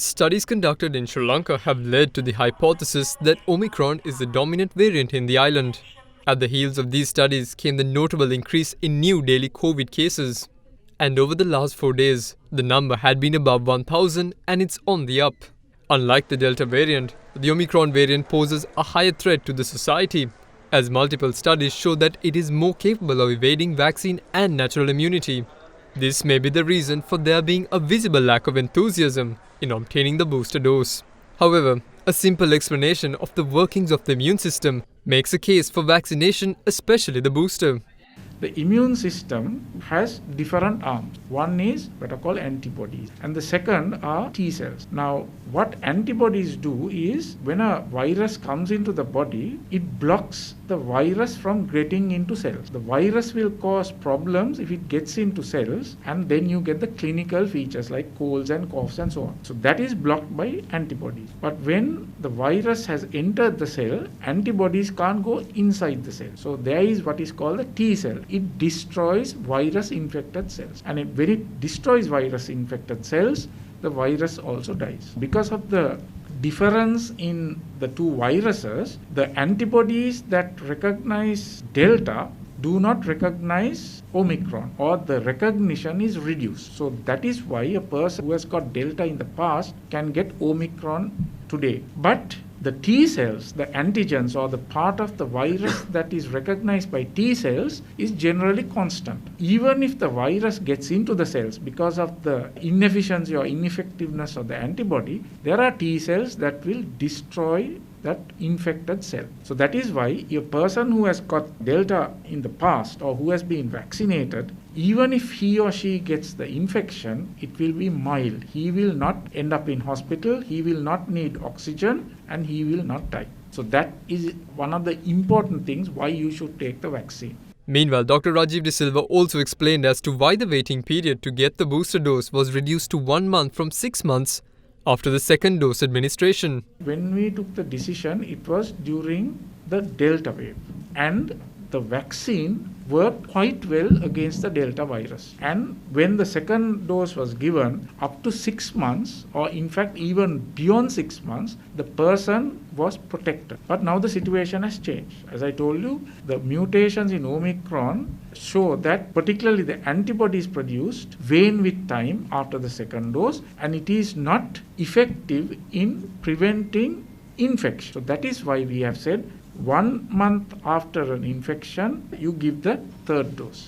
Studies conducted in Sri Lanka have led to the hypothesis that Omicron is the dominant variant in the island. At the heels of these studies came the notable increase in new daily COVID cases. And over the last 4 days, the number had been above 1,000 and it's on the up. Unlike the Delta variant, the Omicron variant poses a higher threat to the society, as multiple studies show that it is more capable of evading vaccine and natural immunity. This may be the reason for there being a visible lack of enthusiasm in obtaining the booster dose. However, a simple explanation of the workings of the immune system makes a case for vaccination, especially the booster. The immune system has different arms. One is what are called antibodies, and the second are T cells. Now, what antibodies do is when a virus comes into the body, it blocks the virus from getting into cells. The virus will cause problems if it gets into cells, and then you get the clinical features like colds and coughs and so on. So that is blocked by antibodies. But when the virus has entered the cell, antibodies can't go inside the cell. So there is what is called the T cell. It destroys virus-infected cells. And when it destroys virus-infected cells, the virus also dies. Because of the difference in the two viruses, the antibodies that recognize Delta do not recognize Omicron, or the recognition is reduced. So that is why a person who has got Delta in the past can get Omicron today. But the T cells, the antigens or the part of the virus that is recognized by T cells is generally constant. Even if the virus gets into the cells because of the inefficiency or ineffectiveness of the antibody, there are T cells that will destroy that infected cell. So that is why a person who has got Delta in the past or who has been vaccinated, even if he or she gets the infection, it will be mild. He will not end up in hospital, he will not need oxygen, and he will not die. So that is one of the important things why you should take the vaccine. Meanwhile, Dr. Rajiv De Silva also explained as to why the waiting period to get the booster dose was reduced to 1 month from 6 months after the second dose administration. When we took the decision, it was during the Delta wave, and the vaccine worked quite well against the Delta virus. And when the second dose was given, up to 6 months, or in fact even beyond 6 months, the person was protected. But now the situation has changed. As I told you, the mutations in Omicron show that particularly the antibodies produced wane with time after the second dose, and it is not effective in preventing infection. So that is why we have said 1 month after an infection, you give the third dose.